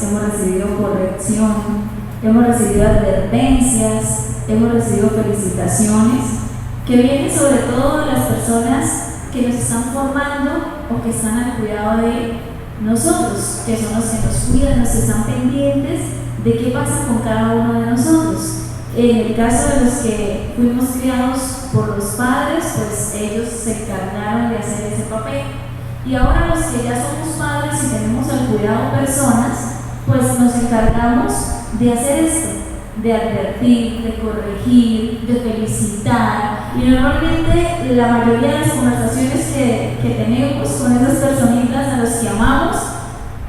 hemos recibido corrección, hemos recibido advertencias, hemos recibido felicitaciones, que vienen sobre todo de las personas que nos están formando o que están al cuidado de nosotros, que son los que nos cuidan, los que están pendientes de qué pasa con cada uno de nosotros. En el caso de los que fuimos criados por los padres, pues ellos se encargaron de hacer ese papel. Y ahora los que ya somos padres y tenemos al cuidado personas, pues nos encargamos de hacer esto, de advertir, de corregir, de felicitar. Y normalmente la mayoría de las conversaciones que tenemos con esas personitas a las que amamos,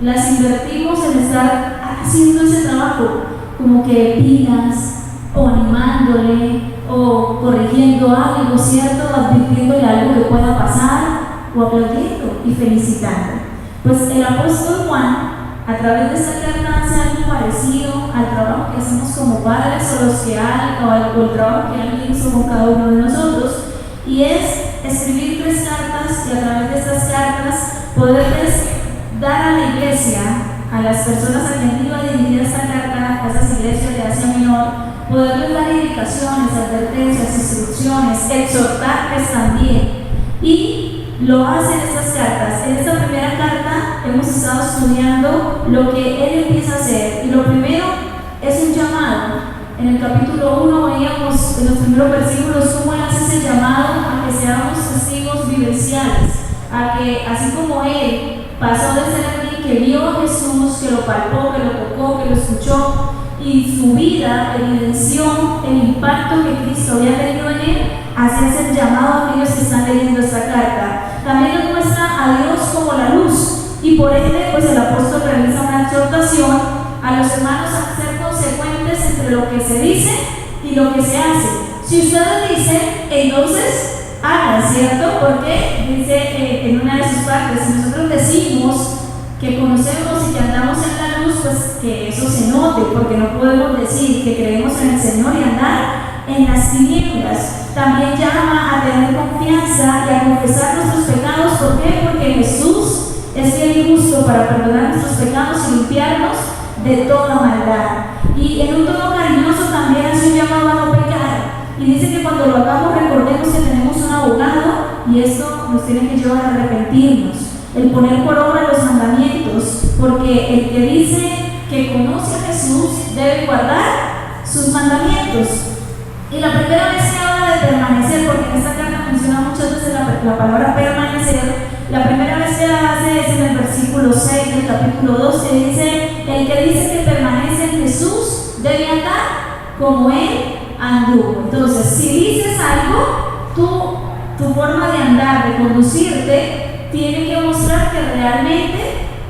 las invertimos en estar haciendo ese trabajo, como que pidas, o animándole, o corrigiendo algo, ¿cierto? Advirtiéndole algo que pueda pasar, o aplaudiendo y felicitando. Pues el apóstol Juan, a través de esta carta, hace algo parecido al trabajo que hacemos como padres o el trabajo que alguien hizo con cada uno de nosotros, y es escribir 3 cartas y a través de estas cartas poderles dar a la iglesia, a las personas a quien iba dirigida esta carta, a esas iglesias de Asia Menor, poderles dar indicaciones, advertencias, instrucciones, exhortarles también. Y lo hace en estas cartas. En esta primera carta hemos estado estudiando lo que él empieza a hacer. Y lo primero es un llamado. En el capítulo 1 veíamos en los primeros versículos cómo él hace ese llamado a que seamos testigos vivenciales, a que así como él pasó de ser alguien que vio a Jesús, que lo palpó, que lo tocó, que lo escuchó, y su vida evidenció el impacto que Cristo había tenido en él, hace el llamado a aquellos que están leyendo esta carta. También nos muestra a Dios como la luz, y por ende pues el apóstol realiza una exhortación a los hermanos a ser consecuentes entre lo que se dice y lo que se hace. Si ustedes dicen, entonces hagan, ¿cierto? Porque dice en una de sus partes, si nosotros decimos que conocemos y que andamos en la luz, pues que eso se note, porque no podemos decir que creemos en el Señor y andar en las tinieblas. También llama a tener confianza y a confesar nuestros pecados. ¿Por qué? Porque Jesús es fiel y justo para perdonar nuestros pecados y limpiarnos de toda maldad. Y en un tono cariñoso también hace un llamado a no pecar. Y dice que cuando lo hagamos recordemos que tenemos un abogado, y esto nos tiene que llevar a arrepentirnos, el poner por obra los mandamientos, porque el que dice que conoce a Jesús debe guardar sus mandamientos. Y la primera vez que habla de permanecer, porque en esta carta menciona muchas veces la palabra permanecer, la primera vez que la hace es en el versículo 6 del capítulo 2, que dice: el que dice que permanece en Jesús debe andar como Él anduvo. Entonces, si dices algo, tu forma de andar, de conducirte, tiene que mostrar que realmente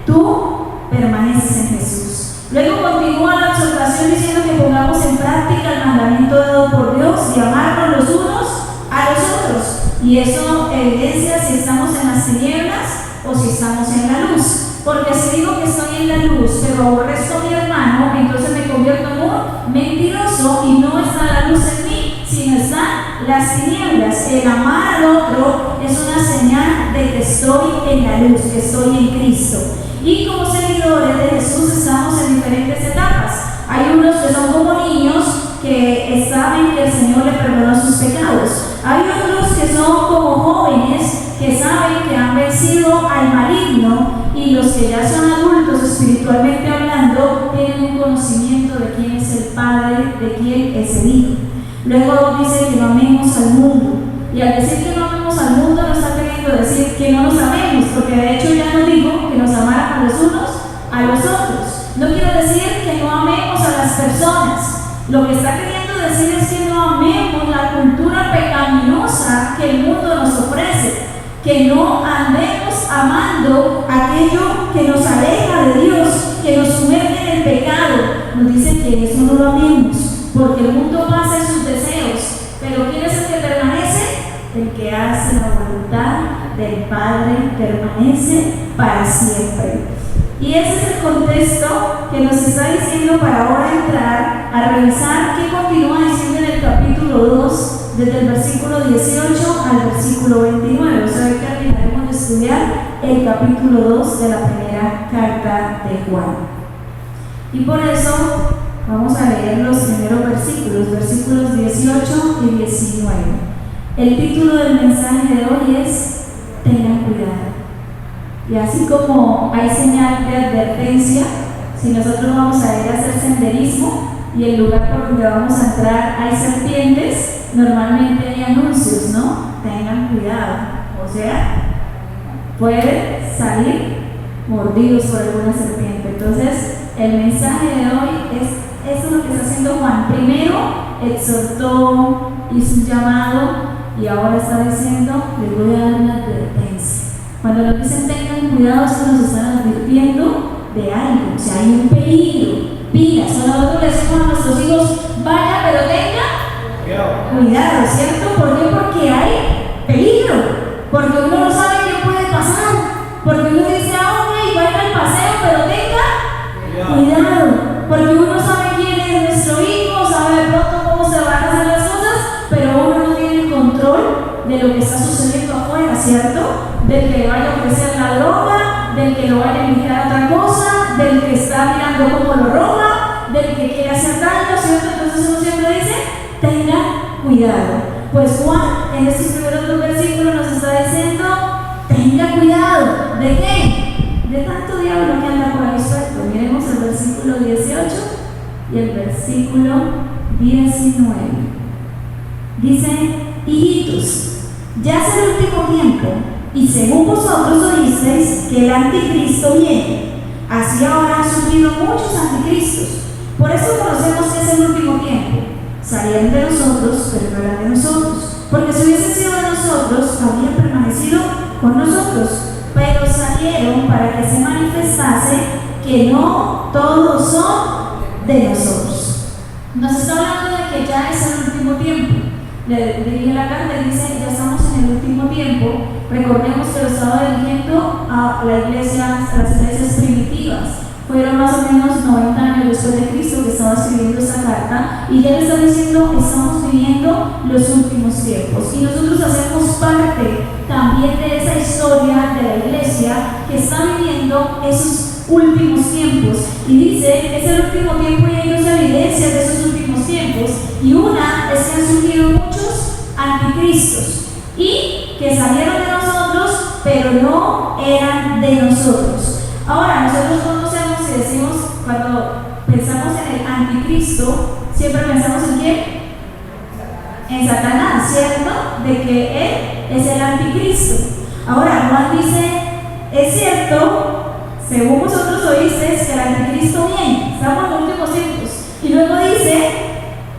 tú permaneces en Jesús. Luego continúa la exhortación diciendo que pongamos en práctica el mandamiento dado por Dios y amarnos los unos a los otros. Y eso evidencia si estamos en las tinieblas o si estamos en la luz. Porque si digo que estoy en la luz, pero aborrezco a mi hermano, entonces me convierto en un mentiroso y no está la luz en mí, sino están las tinieblas. El amar al otro es una señal de que estoy en la luz, que estoy en Cristo. Y como seguidores de Jesús estamos en diferentes etapas. Hay unos que son como niños que saben que el Señor le perdonó sus pecados. Hay otros que son como jóvenes que saben que han vencido al maligno, y los que ya son adultos espiritualmente hablando tienen un conocimiento de quién es el Padre, de quién es el Hijo. Luego dice que no amemos al mundo, y al decir que no amemos al mundo no está queriendo decir que no nos amemos, porque de hecho ya nos dijo que nos amaran a los unos a los otros. No quiere decir que no amemos a las personas. Lo que está queriendo decir es que no amemos la cultura pecaminosa que el mundo nos ofrece, que no andemos amando aquello que nos aleja de Dios, que nos sumerge en el pecado. Nos dice que eso no lo amemos, porque el mundo pasa en sus deseos, pero ¿quién es el que permanece? El que hace la voluntad del Padre permanece para siempre. Y ese es el contexto que nos está diciendo para ahora entrar a revisar qué continúa diciendo en el capítulo 2, desde el versículo 18 al versículo 29. O sea, hoy terminaremos de estudiar el capítulo 2 de la primera carta de Juan. Y por eso vamos a leer los primeros versículos 18 y 19. El título del mensaje de hoy es Tengan cuidado. Y así como hay señal de advertencia, si nosotros vamos a ir a hacer senderismo y el lugar por donde vamos a entrar hay serpientes, normalmente hay anuncios, ¿no? Tengan cuidado. O sea, pueden salir mordidos por alguna serpiente. Entonces, el mensaje de hoy es eso lo que está haciendo Juan. Primero exhortó, hizo un llamado y ahora está diciendo, les voy a dar una advertencia. Cuando nos dicen tengan cuidado, es que nos están advirtiendo de algo, o sea, hay un peligro. Pilas, cuando nosotros le decimos a nuestros hijos, vaya, pero tenga cuidado, ¿cierto? ¿Por qué? Porque hay peligro, porque uno no sabe qué puede pasar, porque uno dice, ok, vaya al paseo, pero tenga cuidado, porque uno sabe quién es nuestro hijo, sabe de pronto cómo se van a hacer las cosas, pero uno no tiene el control de lo que está sucediendo afuera, ¿cierto? Del que le vaya a ofrecer la droga, del que lo vaya a invitar a otra cosa, del que está mirando cómo lo roba, del que quiere hacer daño, ¿cierto? Entonces uno siempre dice, tenga cuidado. Pues Juan, en estos primeros dos versículos nos está diciendo, tenga cuidado. ¿De qué? De tanto diablo que anda por ahí suelto. Miremos el versículo 18 y el versículo 19. Dice, hijitos, ya es el último tiempo, y según vosotros oísteis que el anticristo viene. Así ahora han surgido muchos anticristos. Por eso conocemos que es el último tiempo. Salían de nosotros, pero no eran de nosotros. Porque si hubiesen sido de nosotros, habrían permanecido con nosotros. Pero salieron para que se manifestase que no todos son de nosotros. Nos está hablando de que ya es el último tiempo. Le dirige la carta y dice, ya estamos en el último tiempo. Recordemos que lo estaba dirigiendo a la iglesia, a las iglesias primitivas. Fueron más o menos 90 años después de Cristo que estaba escribiendo esta carta y ya le está diciendo, estamos viviendo los últimos tiempos. Y nosotros hacemos parte también de esa historia de la iglesia que está viviendo esos últimos tiempos. Y dice, es el último tiempo y hay dos evidencias de esos últimos tiempos. Y una es que han surgido muchos anticristos y que salieron de nosotros, pero no eran de nosotros. Ahora, nosotros conocemos y decimos, cuando pensamos en el anticristo, siempre pensamos en quién? En Satanás, ¿cierto? De que él es el anticristo. Ahora, Juan dice, es cierto, según vosotros oísteis que el anticristo viene, estamos en los últimos tiempos. Y luego dice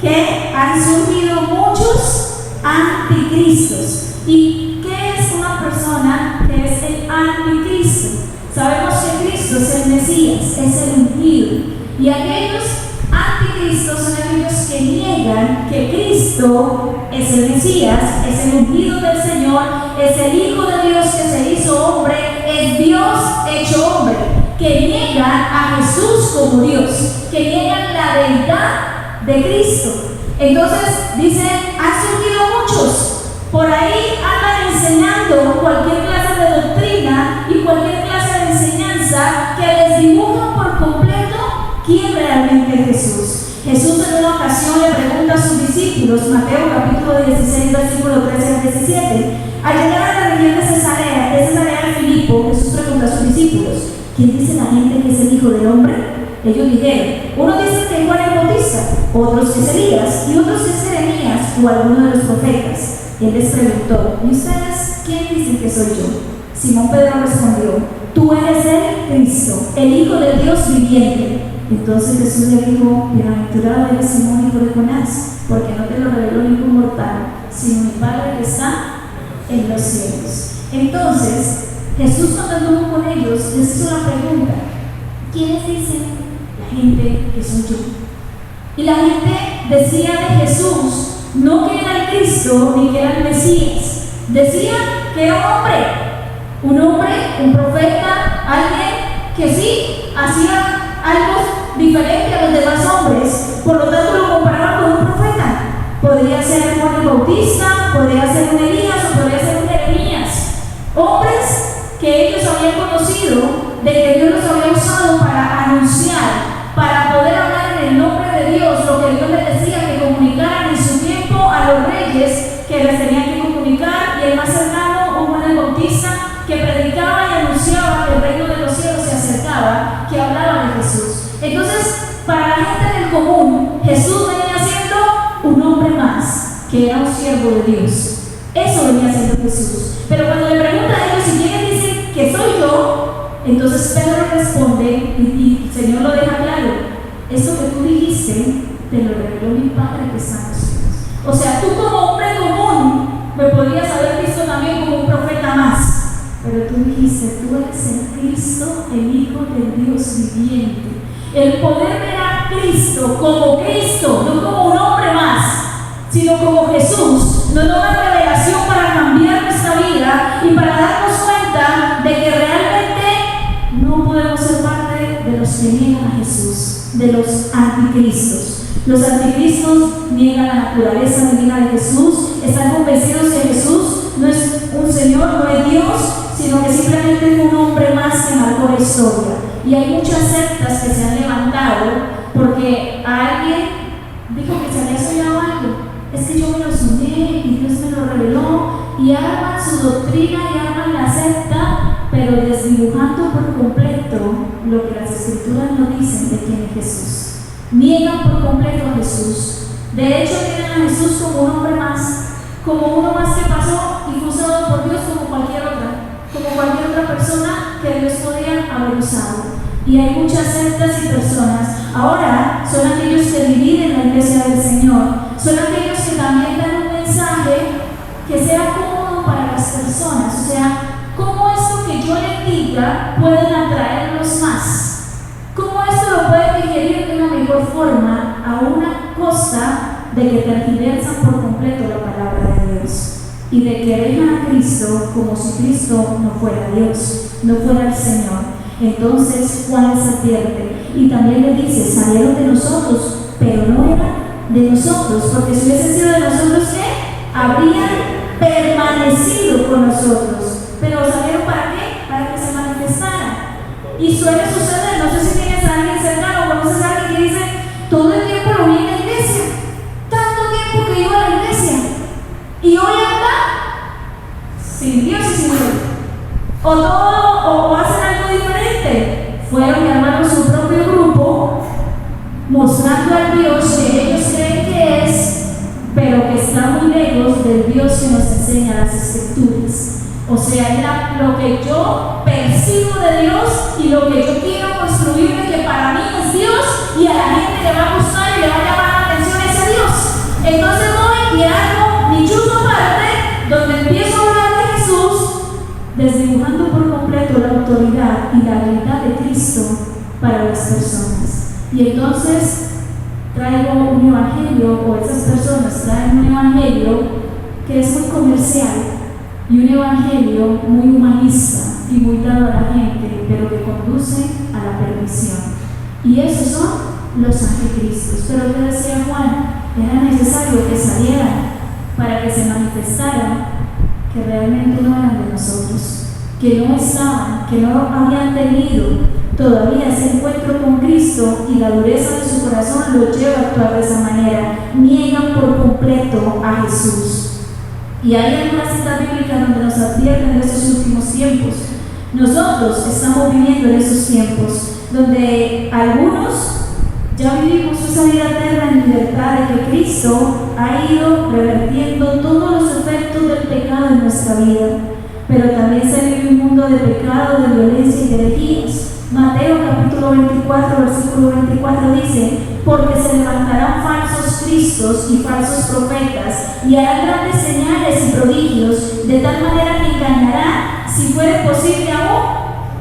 que han surgido muchos anticristos. ¿Y qué es una persona que es el anticristo? Sabemos que Cristo es el Mesías, es el ungido. Y aquellos anticristos son aquellos que niegan que Cristo es el Mesías, es el ungido del Señor, es el Hijo de Dios que se hizo hombre, es Dios hecho hombre, que niegan a Jesús como Dios, que niegan la deidad de Cristo. Entonces dice, han surgido muchos. Por ahí andan enseñando cualquier clase de doctrina y cualquier clase de enseñanza que les dibuja por completo quién realmente es Jesús. Jesús en una ocasión le pregunta a sus discípulos, Mateo capítulo 16, versículo 13 al 17, al llegar a la región de Cesarea de Filipo, Jesús pregunta a sus discípulos, ¿quién dice la gente que es el Hijo del Hombre? Ellos dijeron, unos dicen que es Juan el Bautista, otros que es Elías y otros que es Jeremías o alguno de los profetas. Él les preguntó, ¿y ustedes quién dicen que soy yo? Simón Pedro respondió, tú eres el Cristo, el Hijo del Dios viviente. Entonces Jesús le dijo, bienaventurado eres Simón, hijo de Jonás, porque no te lo reveló ningún mortal, sino mi Padre que está en los cielos. Entonces, Jesús cuando anduvo con ellos les hizo una pregunta, ¿quiénes dicen la gente que soy yo? Y la gente decía de Jesús, no que era el Cristo ni que era el Mesías, decían que era un hombre, un profeta, alguien que sí hacía algo diferente a los demás hombres, por lo tanto lo comparaban con un profeta. Podría ser Juan el Bautista, podría ser un Elías o podría ser un Jeremías, hombres que ellos habían conocido, de que Dios los había usado para anunciar, para que era un siervo de Dios. Eso venía haciendo Jesús. Pero cuando le pregunta a ellos si quieren dicen que soy yo, entonces Pedro responde y el Señor lo deja claro: eso que tú dijiste te lo reveló mi Padre que está en los cielos. O sea, tú como hombre común me podrías haber visto también como un profeta más, pero tú dijiste: tú eres el Cristo, el Hijo del Dios viviente. El poder ver a Cristo como Cristo, no como un hombre más, sino como Jesús, nos da una revelación para cambiar nuestra vida y para darnos cuenta de que realmente no podemos ser parte de los que niegan a Jesús, de los anticristos. Los anticristos niegan la naturaleza divina de Jesús, están convencidos que Jesús no es un Señor, no es Dios, sino que simplemente es un hombre más que marcó la historia. Y hay muchas sectas que se han levantado porque a alguien dijo que se había soñado algo. Es que yo me lo soñé y Dios me lo reveló, y arman su doctrina y arman la secta, pero desdibujando por completo lo que las Escrituras nos dicen de quién es Jesús. Niegan por completo a Jesús. De hecho, tienen a Jesús como un hombre más, como uno más que pasó y fue usado por Dios como cualquier otra persona que Dios podía haber usado. Y hay muchas sectas y personas. Ahora son aquellos que dividen la iglesia del Señor, son aquellos que también dan un mensaje que sea cómodo para las personas. O sea, ¿cómo esto que yo les diga pueden atraerlos más? ¿Cómo esto lo pueden digerir de una mejor forma a una costa de que tergiversan por completo la palabra de Dios y de que dejan a Cristo como si Cristo no fuera Dios, no fuera el Señor? Entonces Juan les advierte y también le dice: salieron de nosotros, pero no eran de nosotros, porque si hubiesen sido de nosotros, ¿qué? Habrían permanecido con nosotros. Pero salieron ¿para qué? Para que se manifestaran. Y suele suceder, no sé si tienes a alguien cercano o conoces a alguien que dice: todo el tiempo lo vi en la iglesia, tanto tiempo que iba a la iglesia, y hoy anda sin Dios y sin Dios. O hacen algo diferente. Fueron y armaron su propio grupo, mostrando al Dios que ellos creen que es, pero que está muy lejos del Dios que nos enseña las Escrituras. O sea, es lo que yo percibo de Dios y lo que yo quiero construirme, que para mí es Dios, y a la gente le va a gustar y le va a llamar la atención ese Dios. Entonces voy y hago mi chuzo aparte, donde empiezo a hablar de Jesús, desdibujando por completo la autoridad y la habilidad de Cristo para las personas. Y entonces traigo un evangelio, o esas personas traen un evangelio que es muy comercial y un evangelio muy humanista y muy dado a la gente, pero que conduce a la perdición. Y esos son los anticristos. Pero ¿qué decía Juan? Era necesario que salieran para que se manifestaran que realmente no eran de nosotros, que no estaban, que no habían tenido todavía ese encuentro con Cristo, y la dureza de su corazón los lleva a actuar de esa manera. Niegan por completo a Jesús. Y hay algunas citas bíblicas donde nos advierten de estos últimos tiempos. Nosotros estamos viviendo en esos tiempos donde algunos ya vivimos esa vida eterna en libertad, de que Cristo ha ido revertiendo todos los efectos del pecado en nuestra vida, pero también se vive un mundo de pecado, de violencia y de herejías. Mateo capítulo 24, versículo 24 dice: porque se levantarán falsos cristos y falsos profetas, y harán grandes señales y prodigios, de tal manera que engañarán, si fuere posible aún,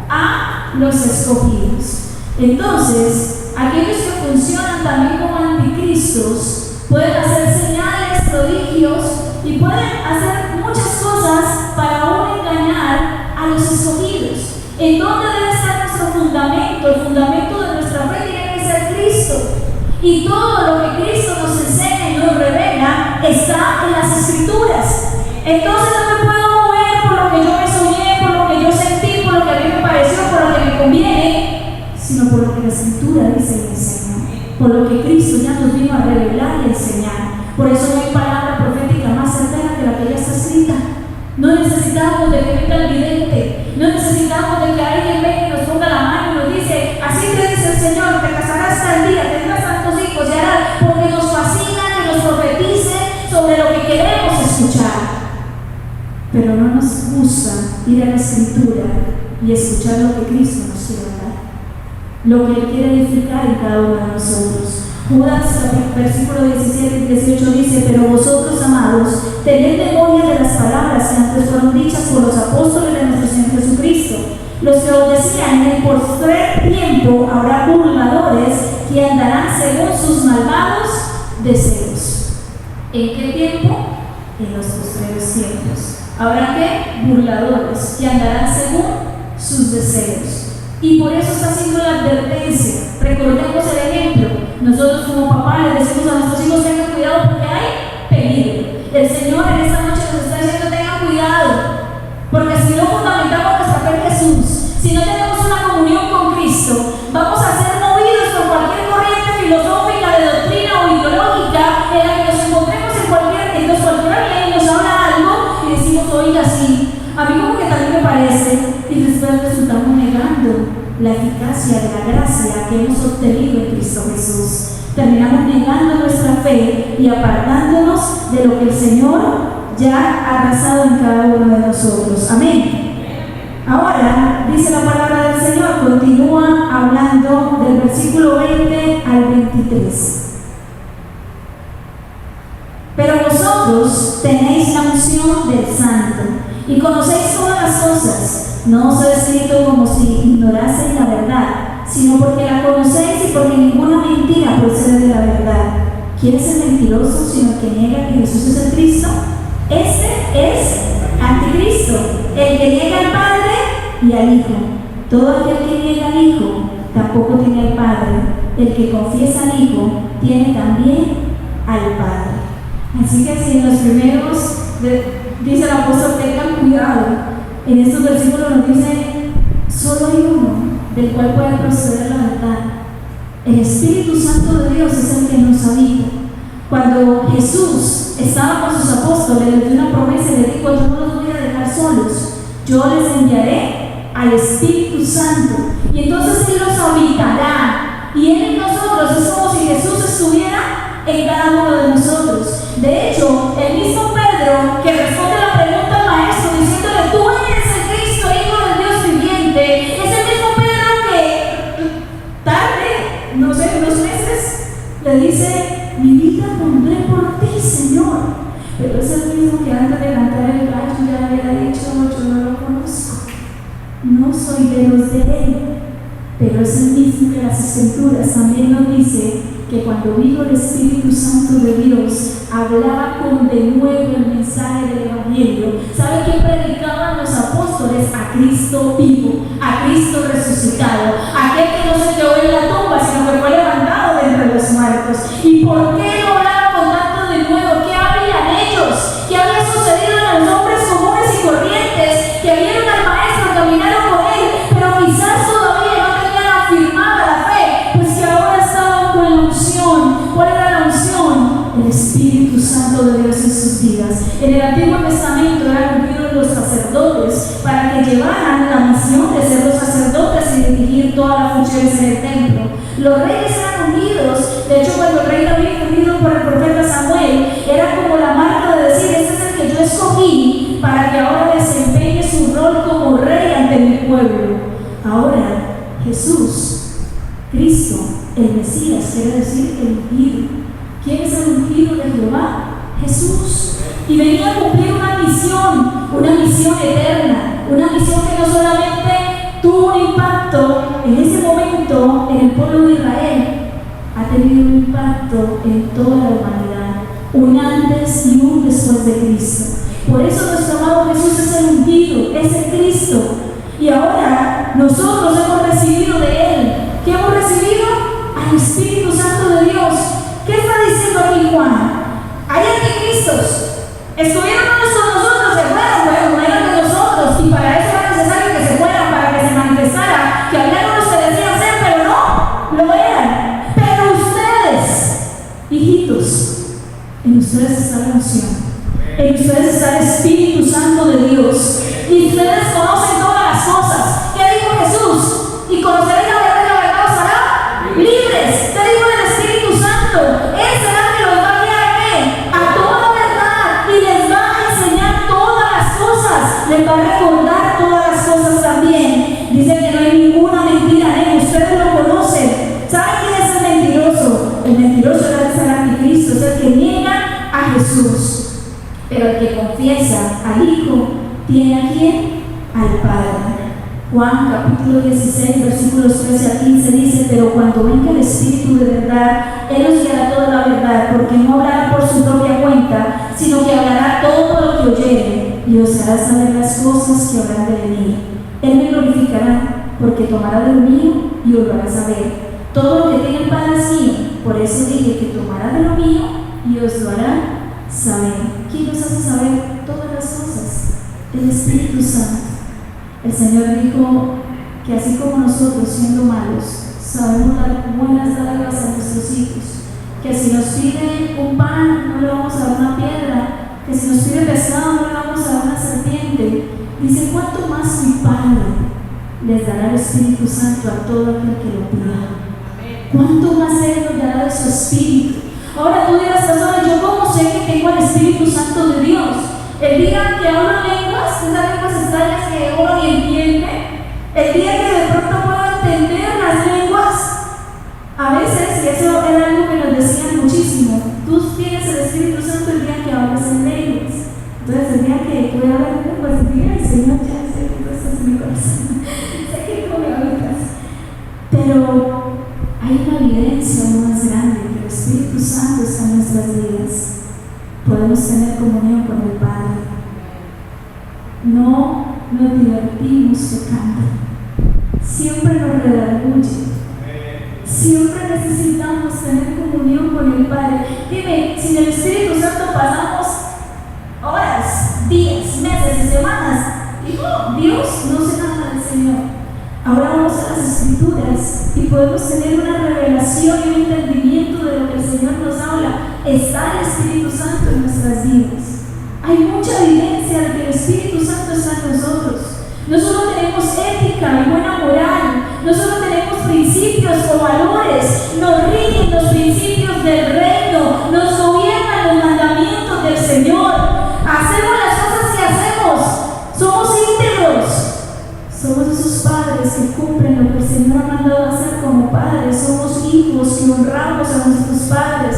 a los escogidos. Entonces, aquellos que funcionan también como anticristos pueden hacer señales, prodigios, y pueden hacer muchas cosas para aún engañar a los escogidos. ¿En dónde debe estar nuestro fundamento? El fundamento de nuestra fe tiene que ser Cristo. Y todo lo que Cristo nos enseña y nos revela está en las Escrituras. Entonces no me puedo mover por lo que yo me soñé, por lo que yo sentí, por lo que a mí me pareció, por lo que me conviene, sino por lo que la Escritura dice y enseña, por lo que Cristo ya nos vino a revelar y enseñar. Por eso no hay palabra profética más certera que la que ya está escrita. No necesitamos de que venga el vidente, no necesitamos de que alguien venga y nos ponga la mano y nos dice: así te dice el Señor, te casarás tal día, tendrás tantos hijos, y harás, porque nos fascina que nos profetice sobre lo que pero no nos gusta ir a la Escritura y escuchar lo que Cristo nos quiere dar, lo que Él quiere edificar en cada uno de nosotros. Judas, versículo 17 y 18 dice: pero vosotros, amados, tened memoria de las palabras que antes fueron dichas por los apóstoles de nuestro Señor Jesucristo, los que os decían: en el postrer tiempo habrá burladores que andarán según sus malvados deseos. ¿En qué tiempo? En los postreros tiempos. ¿Habrá qué? Burladores que andarán según sus deseos. Y por eso está haciendo la advertencia. Recordemos el ejemplo. Nosotros como papás le decimos a nuestros hijos: tengan cuidado porque hay peligro. El Señor en esta noche nos está diciendo: tengan cuidado, porque si no fundamentamos nuestra fe en Jesús, si no tenemos una comunión con Cristo, vamos a ser movidos por cualquier corriente filosófica, de doctrina o ideológica en la que nos encontremos entonces cualquier ley nos habla algo y decimos: oiga, sí, a mí como que también me parece, y después resultamos negando la eficacia de la gracia que hemos obtenido en Cristo Jesús. Terminamos negando nuestra fe y apartándonos de lo que el Señor ya ha trazado en cada uno de nosotros. Amén. Ahora, dice la palabra del Señor, continúa hablando del versículo 20 al 23. Pero vosotros tenéis la unción del Santo y conocéis todas las cosas. No os he escrito como si ignoraseis la verdad, sino porque la conocéis y porque ninguna mentira puede ser de la verdad. ¿Quién es el mentiroso sino el que niega que Jesús es el Cristo? Este es anticristo, el que niega al Padre y al Hijo. Todo aquel que niega al Hijo tampoco tiene al Padre. El que confiesa al Hijo tiene también al Padre. Así que si en los primeros dice el apóstol: tengan cuidado, en estos versículos nos dice: solo hay uno del cual puede proceder la verdad. El Espíritu Santo de Dios es el que nos habita. Cuando Jesús estaba con sus apóstoles, les dio una promesa y les dijo: yo no los voy a dejar solos, yo les enviaré al Espíritu Santo y entonces Él los habitará, y Él en nosotros. Es como si Jesús estuviera en cada uno de nosotros. De hecho, el mismo Pedro, que responde la pregunta al maestro diciéndole: tú eres el Cristo, Hijo del Dios viviente, es el mismo Pedro que tarde, no sé, unos meses, le dice: mi vida pondré por ti, Señor. Pero es el mismo que antes de levantar el gallo ya había dicho: yo no lo conozco, no soy de los de Él. Pero es el mismo que las Escrituras también nos dice que cuando vino el Espíritu Santo de Dios, hablaba con denuedo el mensaje del Evangelio. ¿Sabe qué predicaban los apóstoles? A Cristo vivo, a Cristo resucitado, aquel que no se quedó en la tumba, sino que fue levantado de entre los muertos. ¿Y por qué lo hablaba con tanto denuedo? ¿Qué habían ellos? ¿Qué había sucedido en los hombres comunes y corrientes que vieron al Maestro, caminaron con Él, pero quizás todavía no tenían afirmada la fe? Pues que ahora estaban con la unción. ¿Cuál era la unción? El Espíritu Santo de Dios en sus vidas. En el Antiguo Testamento eran ungidos los sacerdotes para que llevaran la misión de ser los sacerdotes y dirigir todas las funciones en el templo. Los reyes eran ungidos. De hecho, cuando el rey David fue ungido por el profeta Samuel, era como la marca de decir: este es el que yo escogí para que ahora desempeñe su rol como rey ante mi pueblo. Ahora, Jesús, Cristo, el Mesías, quiere decir el ungido. ¿Quién es el ungido de Jehová? Jesús. Y venía a cumplir una misión eterna, una misión que no solamente tuvo un impacto en ese momento en el pueblo de Israel, ha tenido un impacto en toda la humanidad, un antes y un después de Cristo. Por eso nuestro amado Jesús es el ungido, es el Cristo. Y ahora nosotros hemos recibido de Él. ¿Qué hemos recibido? Al Espíritu Santo de Dios. ¿Qué está diciendo aquí Juan? Hay anticristos. Estuvieron unos con nosotros, se fueron, no eran de nosotros, y para eso era necesario que se fueran, para que se manifestara que había unos que decían ser, pero no lo eran. Pero ustedes, hijitos, en ustedes está la unción, en ustedes está el Espíritu Santo de Dios, y ustedes conocen todas las cosas. ¿Qué dijo Jesús? Y conoceréis la verdad, y la verdad os hará libres. ¿Qué dijo el Espíritu Santo? Él será el que los va a guiar a toda verdad y les va a enseñar todas las cosas. a Jesús. Pero el que confiesa al Hijo tiene ¿a quién? Al Padre. Juan capítulo 16 versículos 13 al 15 dice: pero cuando venga el Espíritu de verdad, Él os guiará toda la verdad, porque no hablará por su propia cuenta, sino que hablará todo lo que oyere, y os hará saber las cosas que habrán de venir. Él me glorificará, porque tomará de lo mío y os lo hará saber. Todo lo que tiene el Padre es mío, por eso dije que tomará de lo mío y os lo hará saber. ¿Quién nos hace saber todas las cosas? El Espíritu Santo. El Señor dijo que así como nosotros, siendo malos, sabemos dar buenas dádivas a nuestros hijos, que si nos pide un pan no le vamos a dar una piedra, que si nos pide pescado no le vamos a dar una serpiente. Dice: ¿cuánto más mi Padre les dará el Espíritu Santo a todo aquel que lo pida? ¿Cuánto más Él nos dará de su Espíritu? Ahora tú dirás: pastor, ¿yo cómo sé que tengo el Espíritu Santo de Dios? El día que hablo lenguas, esas lenguas extrañas que uno ni entiende, el día que de pronto puedo entender las lenguas, a veces, y eso era algo que nos decían muchísimo, tú tienes el Espíritu Santo el día que hablas en lenguas. Entonces el día que puedo hablar en lenguas, diga: el Señor, ya sé que tú estás en mi corazón, sé que tú me habitas. Pero hay una evidencia aún más grande, que el Espíritu Santo está en nuestras vidas. Podemos tener comunión con el Padre. No nos divertimos tocando. Siempre nos redarguye. Siempre necesitamos tener comunión con el Padre. Dime, sin el Espíritu Santo pasamos horas, días, meses y semanas y Dios no se nada del Señor. Ahora vamos a las Escrituras y podemos tener una revelación y un entendimiento de lo que el Señor nos habla. Está el Espíritu Santo en nuestras vidas. Hay mucha evidencia de que el Espíritu Santo está en nosotros. No solo tenemos ética y buena moral, no solo tenemos principios o valores, nos rigen los principios del reino, nos gobiernan los mandamientos del Señor. Hacemos las cosas que hacemos, somos íntegros. Somos esos padres que cumplen lo que el Señor ha mandado hacer como padres. Somos hijos que honramos a nuestros padres.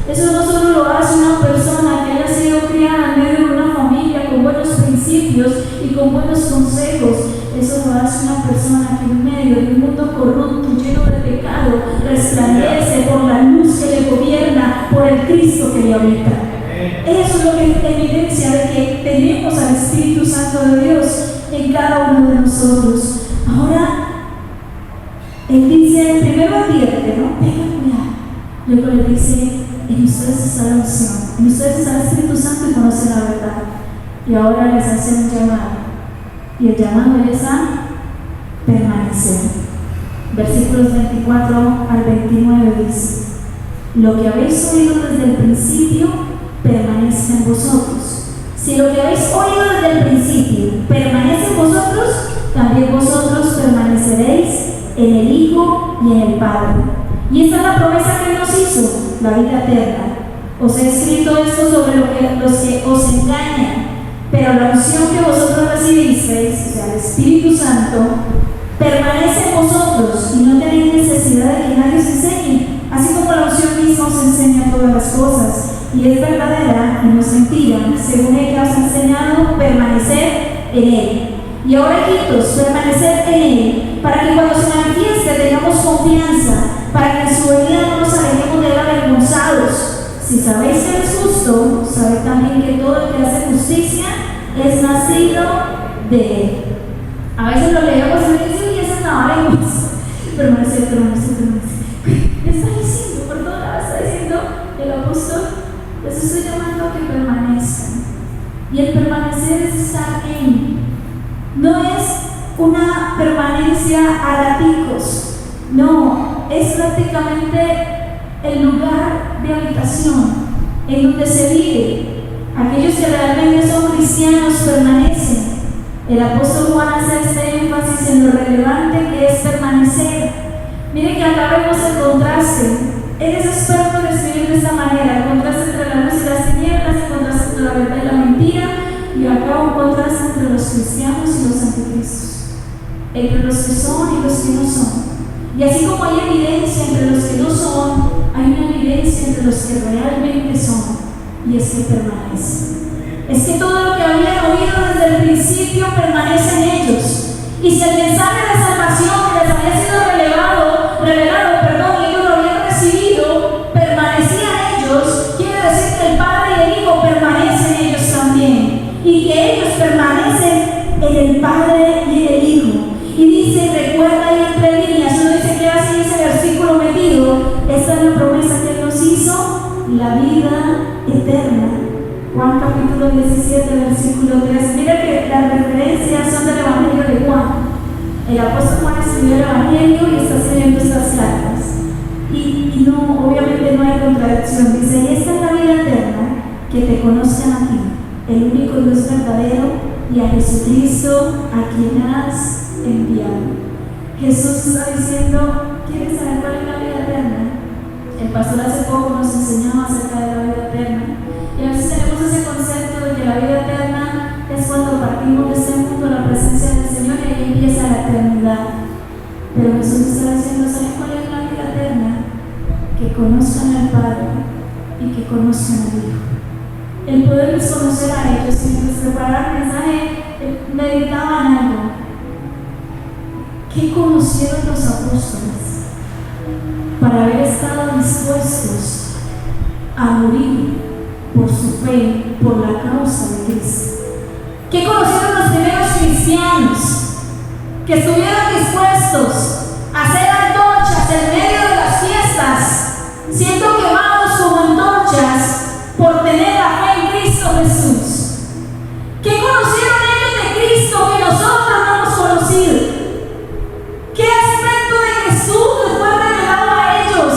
Eso no solo lo hace una persona que haya sido criada en medio de una familia con buenos principios y con buenos consejos. Eso lo hace una persona que en medio de un mundo corrupto, lleno de pecado, resplandece por la luz que le gobierna, por el Cristo que le habita. Eso es lo que es evidencia de que tenemos al Espíritu Santo de Dios en cada uno de nosotros. Ahora, Él dice, primero advierte, ¿no? Tengan cuidado. Luego le dice: en ustedes está la unción, en ustedes está el Espíritu Santo y conocen la verdad. Y ahora les hace un llamado. Y el llamado es a permanecer. Versículos 24 al 29 dice: lo que habéis oído desde el principio permanece en vosotros. Si lo que habéis oído desde el principio permanece en vosotros, también vosotros permaneceréis en el Hijo y en el Padre. Y esta es la promesa que Él nos hizo, la vida eterna. Os he escrito esto sobre los que os engañan, pero la unción que vosotros recibisteis, o sea, el Espíritu Santo, permanece en vosotros y no tenéis necesidad de que nadie os enseñe, así como la unción misma os enseña todas las cosas. Y es verdadera y no es mentira, según ella os ha enseñado, permanecer en Él. Y ahora, hijitos, permanecer en Él, para que cuando se manifieste tengamos confianza, para que en su venida no nos alejemos de Él avergonzados. Si sabéis que Él es justo, sabed también que todo el que hace justicia es nacido de Él. A veces lo leemos y me dicen: y esa es la lenguas. Permanecer. ¿Qué está diciendo? Por toda la está diciendo el apóstol. Les estoy llamando a que permanezcan. Y el permanecer es estar en. No es una permanencia a raticos. No, es prácticamente el lugar de habitación en donde se vive. Aquellos que realmente son cristianos permanecen. El apóstol Juan hace este énfasis en lo relevante que es permanecer. Miren que acá vemos el contraste. Él es experto en escribir de esta manera: el contraste entre la luz y las tinieblas, el contraste entre la verdad y la mentira, y acá un contraste entre los cristianos y los anticristos, entre los que son y los que no son. Y así como hay evidencia entre los que no son, hay una evidencia entre los que realmente son. y es que permanece. Es que todo lo que habían oído desde el principio permanece en ellos. Y si el mensaje de salvación que les había sido revelado, y ellos lo habían recibido, permanecía en ellos, quiere decir que el Padre y el Hijo permanecen en ellos también. Y que ellos permanecen en el Padre y en el Hijo. Y dice, recuerda ahí entre líneas, uno dice que así dice el versículo metido, esta es la promesa que Él nos hizo, la vida eterna. Juan capítulo 17, versículo 3. Mira que las referencias son del Evangelio de Juan. El apóstol Juan escribió el Evangelio y está escribiendo estas cartas. Y no, obviamente no hay contradicción. Dice, y esta es la vida eterna, que te conozcan a ti, el único Dios verdadero, y a Jesucristo, a quien has enviado. Jesús está diciendo, ¿quieres saber cuál es la vida eterna? El pastor hace poco nos enseñaba acerca de la vida eterna. Y a veces tenemos ese concepto de que la vida eterna es cuando partimos de este mundo a la presencia del Señor y ahí empieza la eternidad. Pero Jesús está diciendo, ¿saben cuál es la vida eterna? Que conozcan al Padre y que conozcan al Hijo. El poderlos conocer a ellos. Y mientras preparaba el mensaje, meditaba en algo. ¿Qué conocieron los apóstoles para haber estado dispuestos a morir por su fe, por la causa de Cristo? ¿Qué conocieron los primeros cristianos que estuvieron dispuestos a hacer antorchas en medio de las fiestas, siendo quemados como antorchas por tener la fe en Cristo Jesús? ¿Qué conocieron ellos de Cristo que nosotros no hemos conocido? ¿Qué aspecto de Jesús les fue revelado a ellos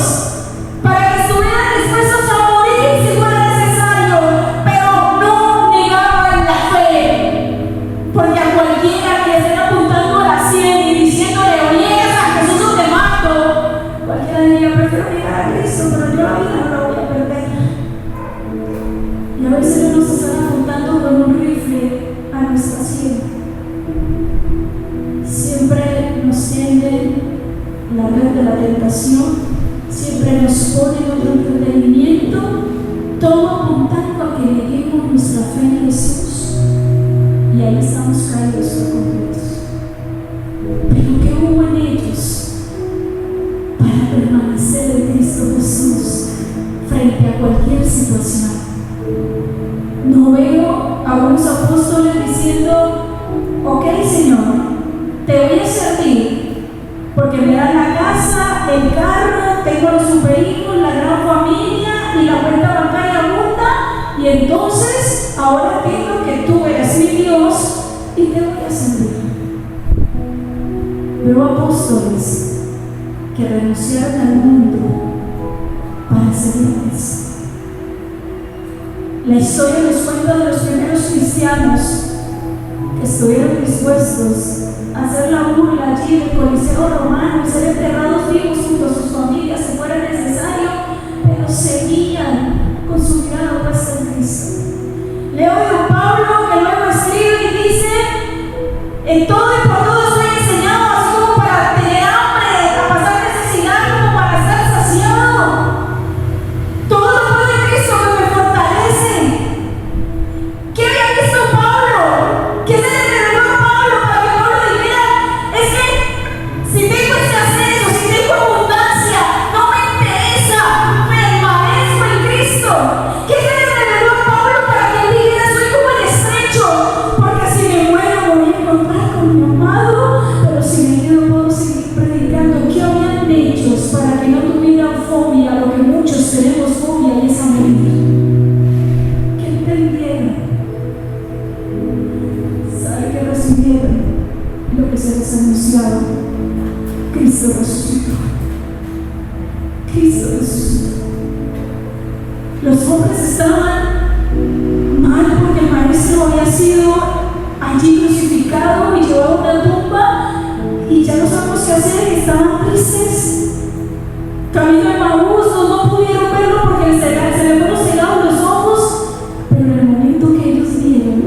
para que estuvieran dispuestos a morir si fuera necesario, pero no negaban la fe? Porque a cualquiera que estén apuntando a la 100 y diciéndole, o niegas a Jesús o te mato, cualquiera diría, prefiero negar a Cristo, pero yo la vida no la voy a perder. Y a veces nos están apuntando con un rifle a nuestra sien. Siempre nos tienden la red de la tentación, siempre nos ponen otro entretenimiento, todo apuntando a que neguemos nuestra fe en Jesús. Y ahí estamos caídos por completos. Pero ¿qué hubo en ellos para permanecer en Cristo Jesús frente a cualquier situación? No veo a unos apóstoles diciendo, ok, Señor, te voy a servir porque me dan la casa, el carro, tengo los superhijos, la gran familia y la cuenta bancaria abunda, y entonces ahora entiendo que tú eres mi Dios y te voy a servir. Veo apóstoles que renunciaron al mundo para servirles. La historia nos cuenta de los primeros cristianos que estuvieron dispuestos a hacer la burla allí en el Coliseo Romano y ser enterrados vivos junto a sus familias si fuera necesario, pero seguían con su mirada puesta en Cristo. Leo de Pablo que luego escribe y dice, en todo y por todo estoy enseñado, así como para tener hambre, a pasar necesidad, como para estar saciado. Todo lo puedo en Cristo que me fortalece. ¿Qué había visto Pablo? ¿Qué se le reveló a Pablo para que Pablo dijera? Es que si tengo escasez o si tengo abundancia, no me interesa, permanezco en Cristo. ¿Qué se le reveló a Pablo para que él dijera, soy como el estrecho? Porque si me muero me voy a encontrar con mi amado, pero si me quedo puedo seguir predicando. ¿Qué habían hecho para que no tuvieran fobia a lo que muchos tenemos fobia, y es a morir? Que entendieran. ¿Sabe que recibieron lo que se les anunciaba? Cristo resucitó. Cristo resucitó. Los hombres estaban mal porque el maestro había sido allí crucificado y llevado a una tumba y ya no sabemos qué hacer, y estaban tristes. Camino de Maús, no pudieron verlo porque se le fueron cegados los ojos, pero en el momento que ellos vieron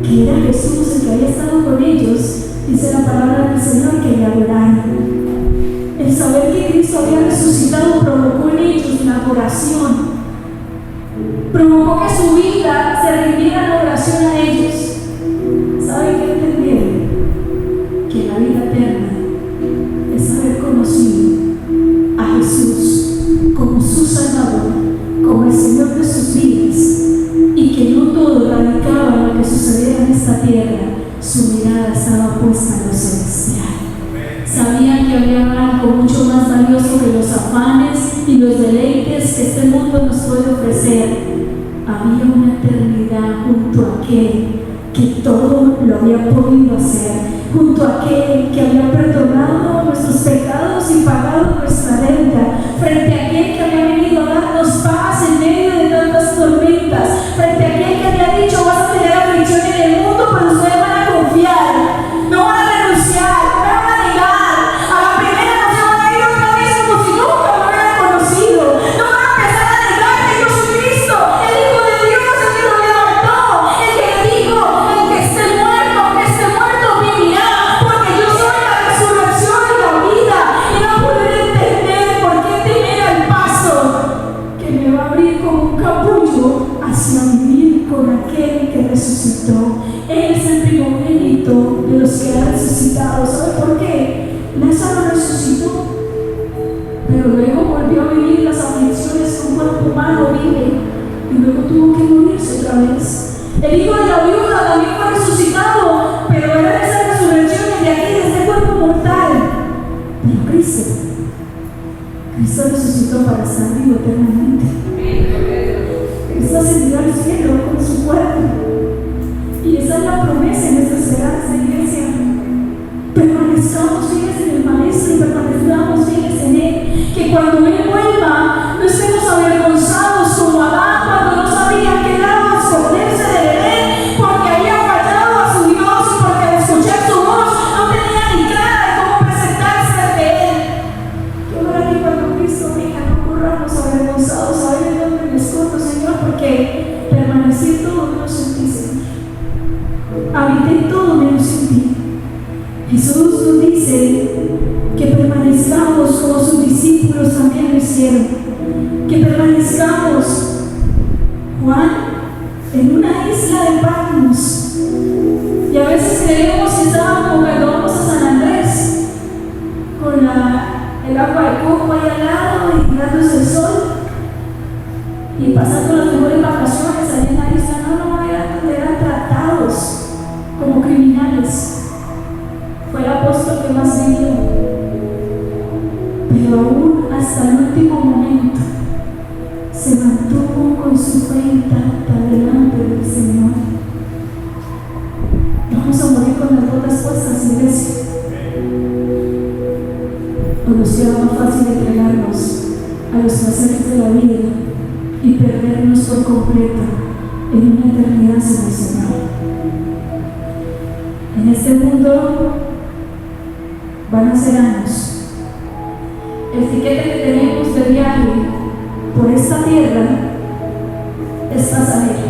que era Jesús el que había estado con ellos, dice la palabra del Señor que le adoraron. El saber que Cristo había resucitado provocó en ellos la adoración. provocó que su vida se rindiera en oración a ellos. ¿Saben qué entendieron? Que la vida eterna es haber conocido a Jesús como su Salvador, como el Señor de sus vidas, y que no todo radicaba en lo que sucediera en esta tierra. Su mirada estaba puesta en lo celestial. Sabían que había algo mucho más valioso que los afanes y los deleites que este mundo nos puede ofrecer. Había una eternidad junto a aquel que todo lo había podido hacer, junto a aquel que había perdonado nuestros pecados y pagado nuestra deuda, frente a aquel que había venido a darnos paz en medio de tantas tormentas, frente a aquel que había dicho: vas a tener aflicción en el mundo, pero ustedes van a confiar, no van a renunciar, no van a negar, a la primera no se van a ir otra vez como si nunca lo hubieran conocido, no van a empezar a negar que Jesucristo, el Hijo de Dios, el que lo levantó, el que le dijo: el que esté muerto vivirá, porque yo soy la resurrección y la vida. Y no poder entender por qué temer al paso que me va a abrir como un capullo hacia vivir con aquel que resucitó. Él es el primogénito de los que han resucitado. ¿Sabe por qué? Lázaro resucitó, pero luego volvió a vivir las aflicciones que un cuerpo humano vive, y luego tuvo que morirse otra vez. El hijo de la viuda también fue resucitado, pero era esa resurrección de aquí, de este cuerpo mortal. Pero Cristo resucitó para estar vivo eternamente. Cristo ascendió al cielo con su cuerpo, y esa es la promesa y nuestra esperanza, iglesia. Permanezcamos fieles en el Maestro y permanezcamos fieles en Él, que cuando Él vuelva no estemos avergonzados como Adán cuando no sabía qué lado esconderse de Él, porque había fallado a su Dios, y porque al escuchar su voz no tenía ni clara de cómo presentarse ante Él. Que ahora que cuando Cristo venga no corramos avergonzados a ver en dónde me escondo, Señor, porque permanecí todo menos en ti, Señor. Habité todo menos en ti. Jesús nos dice que permanezcamos como sus discípulos también lo hicieron, que permanezcamos, Juan, en una isla de Patmos, y a veces creemos que estábamos como cuando vamos a San Andrés, con el agua de coco ahí al lado y dándose el sol y pasando las mejores vacaciones allá en la isla. No, eran tratados como criminales. Fue el apóstol que más vivió, pero aún hasta el último momento se mantuvo con su fe intacta delante del Señor. Vamos a morir con las botas puestas, iglesia. ¿O nos queda más fácil entregarnos a los placeres de la vida y perdernos por completo en una eternidad sin el Señor? En este mundo van a ser años. El tiquete que tenemos de viaje por esta tierra es pasajero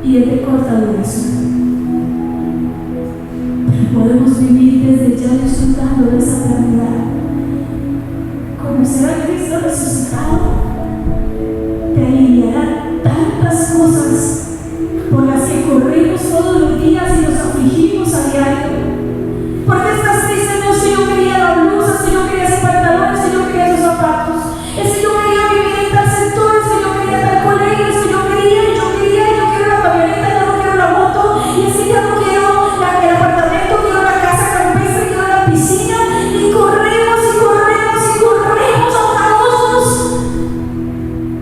y es de corta duración. Pero podemos vivir desde ya disfrutando de esa eternidad. Conocer a Cristo resucitado te aliviará tantas cosas por las que corremos todos los días y nos afligimos a diario. ¿Por qué estás triste? No sé, yo quería la blusa, es que yo quería esos pantalones, es que yo quería esos zapatos, es que yo quería vivir en tal sector, es que yo quería tal colegio, es que yo quiero la camioneta, yo no quiero la moto, y es que yo no quiero el apartamento, quiero la casa campestre, quiero la piscina, y corremos afanosos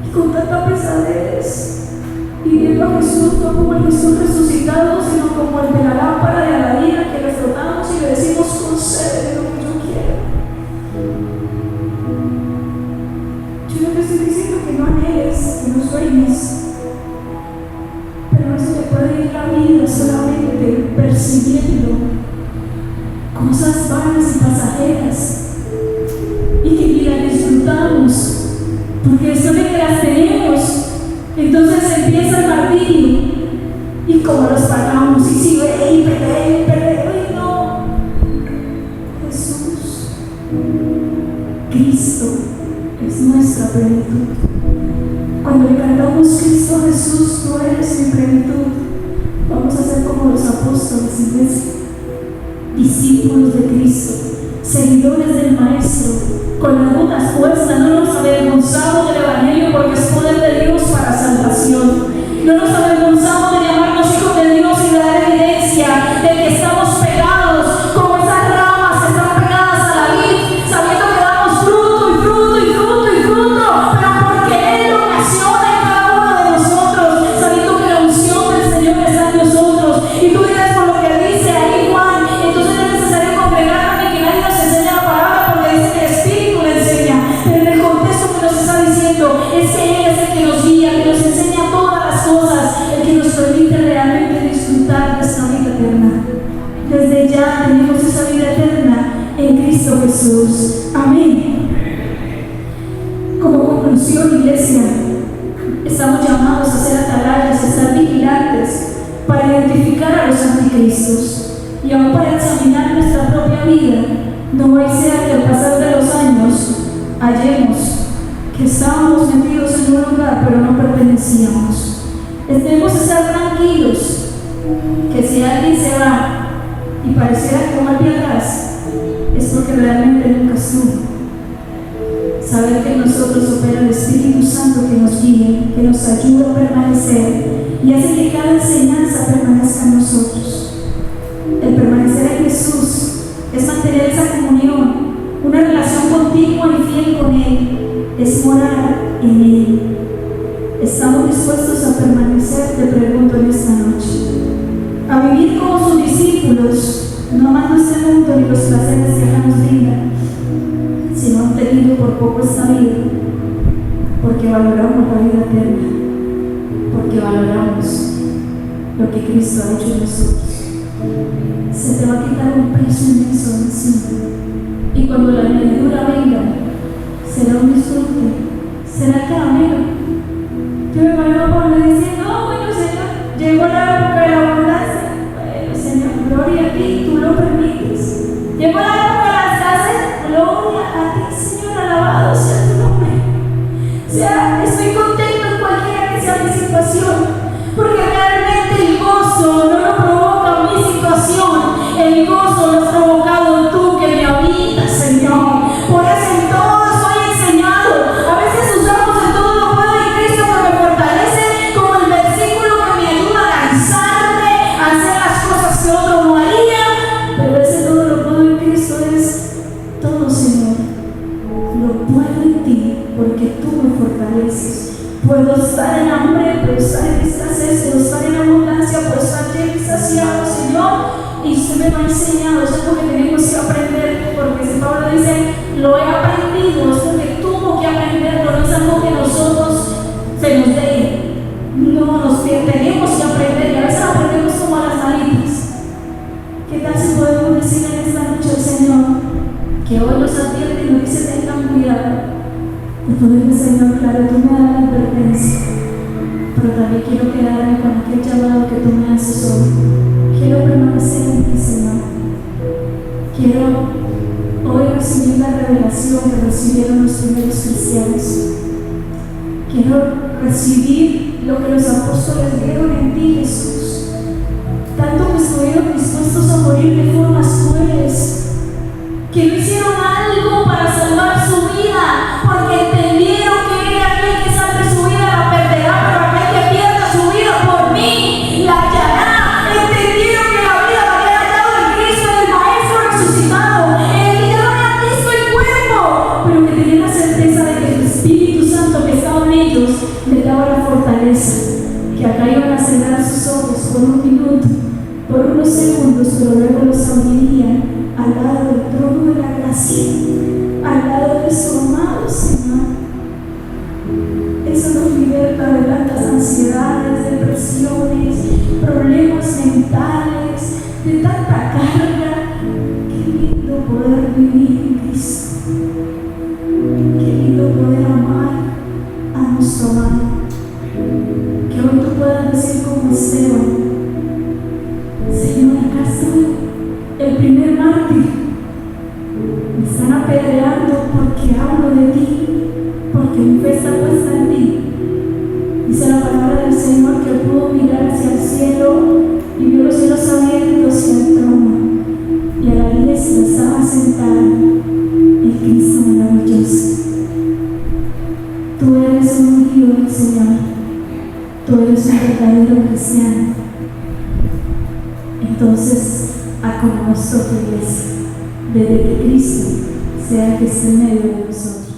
y con tanta pesadez, y viendo a Jesús no como el Jesús resucitado, sino como el de la lámpara de Aladino, que le frotamos y le decimos: concédeme lo que yo quiero. Yo no te estoy diciendo que no anheles, que no sueñes, pero no se te puede ir la vida solamente persiguiendo cosas vanas y pasajeras y que ni las disfrutamos, porque después de que las tenemos, entonces empieza el martirio. Y como los pagamos, y si ve y peleé, no. Jesús, Cristo es nuestra plenitud. Cuando le cantamos tengamos Cristo Jesús, tú eres mi plenitud. Vamos a ser como los apóstoles, iglesia, discípulos de Cristo, seguidores del Maestro, con las botas puestas. No nos avergonzamos del Evangelio, porque es poder de Dios para salvación. No nos avergonzamos de llamarnos hijos de Dios y de dar evidencia de que estamos pegados, como esas ramas que están pegadas a la vid, sabiendo que damos fruto y fruto y fruto y fruto, pero porque Él lo menciona en cada uno de nosotros, sabiendo que la unción del Señor está en nosotros. Y tú dirás por lo que dice ahí Juan, entonces no es necesario congregarnos ni que nadie nos enseñe la palabra, porque dice que el Espíritu le enseña. Pero en el contexto que nos está diciendo es que Él es el que nos guía, que nos enseña todas las cosas, el que nos permite realmente disfrutar de esta vida eterna. Desde ya tenemos esa vida eterna en Cristo Jesús. Amén. Como conclusión, iglesia, estamos llamados a ser atalayas, a estar vigilantes para identificar a los anticristos y aún para examinar nuestra propia vida. No vaya a ser que al pasar de los años hallemos que estábamos metidos en un lugar pero no pertenecíamos. Debemos estar tranquilos que si alguien se va y pareciera que va hacia atrás, es porque realmente nunca estuvo. Saber que en nosotros opera el Espíritu Santo que nos guía, que nos ayuda a permanecer y hace que cada enseñanza permanezca en nosotros. El permanecer en Jesús es mantener esa comunión, una relación continua y fiel con Él, es morar en Él. ¿Estamos dispuestos a permanecer? Te pregunto en esta noche. A vivir como sus discípulos, no amando este mundo ni los placeres que acá nos brindan, sino teniendo por poco esta vida, porque valoramos la vida eterna, porque valoramos lo que Cristo ha hecho en nosotros. Se te va a quitar un peso inmenso de encima, y cuando la añadidura venga, será un disfrute, será caramelo. Yo me imagino a Pablo diciendo: oh, bueno, Señor, llegó la época de la abundancia. Bueno, Señor, gloria a ti, tú lo permites. Llegó la época de la escasez, gloria a ti, Señor, alabado sea tu nombre. O sea, estoy contento en cualquiera que sea mi situación, porque realmente el gozo no lo provoca mi situación, el gozo lo has provocado tú que me habitas, Señor. Por eso en todo soy enseñado. A veces usamos el todo lo puedo en Cristo que me fortalece como el versículo que me ayuda a lanzarme, a hacer las cosas que otro no haría. Pero ese todo lo puedo en Cristo es todo, Señor. Lo puedo en ti porque tú me fortaleces. Puedo estar en hambre, puedo estar en escasez, puedo estar en abundancia, puedo estar lleno y saciado, Señor. Y usted me lo ha enseñado, eso es lo que tenemos que aprender, porque si Pablo dice, lo he aprendido, es porque tuvo que aprenderlo, no es algo que nosotros se nos dé. No, tenemos que aprender, y a veces aprendemos como a las malitas. ¿Qué tal si podemos decir en esta noche al Señor, que hoy nos advierte y nos dice tengan cuidado? Y poderle, Señor, claro, tú me das la advertencia, pero también quiero quedarme con aquel llamado que tú me haces hoy. Quiero permanecer en ti, Señor. Quiero hoy recibir la revelación que recibieron los primeros cristianos. Quiero recibir lo que los apóstoles vieron en ti, Jesús. Tanto que estuvieron dispuestos a morir de formas crueles, que no hicieron algo para salvar su vida, porque entendieron que aquel que salve su vida la perderá, pero aquel que pierda su vida por mí la hallará. Entendieron que la vida la había hallado en Cristo, en el Maestro resucitado, hallaron a Cristo en cuerpo, pero que tenían la certeza de que el Espíritu Santo que estaba en ellos les daba la fortaleza, que acá iban a cerrar sus ojos por un minuto, por unos segundos, pero luego los abrirían al lado del trono de la gracia, al lado de su amado Señor. Eso nos liberta de tantas ansiedades, depresiones, problemas mentales, de tanta carga. Qué lindo poder vivir en Cristo. Qué lindo poder amar a nuestro amado. Que hoy tú puedas decir como Esteban: Señor, acá estoy, el primer mártir. Me están apedreando porque hablo de ti, porque mi fe está puesta en ti. Y Dice la palabra del Señor que pudo mirar hacia el cielo y vio los cielos abiertos y el trono, y a la diestra estaba sentado el Cristo maravilloso. Tú eres un ungido del Señor, tú eres un verdadero cristiano. Entonces, a como nosotros, iglesia, desde que Cristo sea el que esté en medio de nosotros.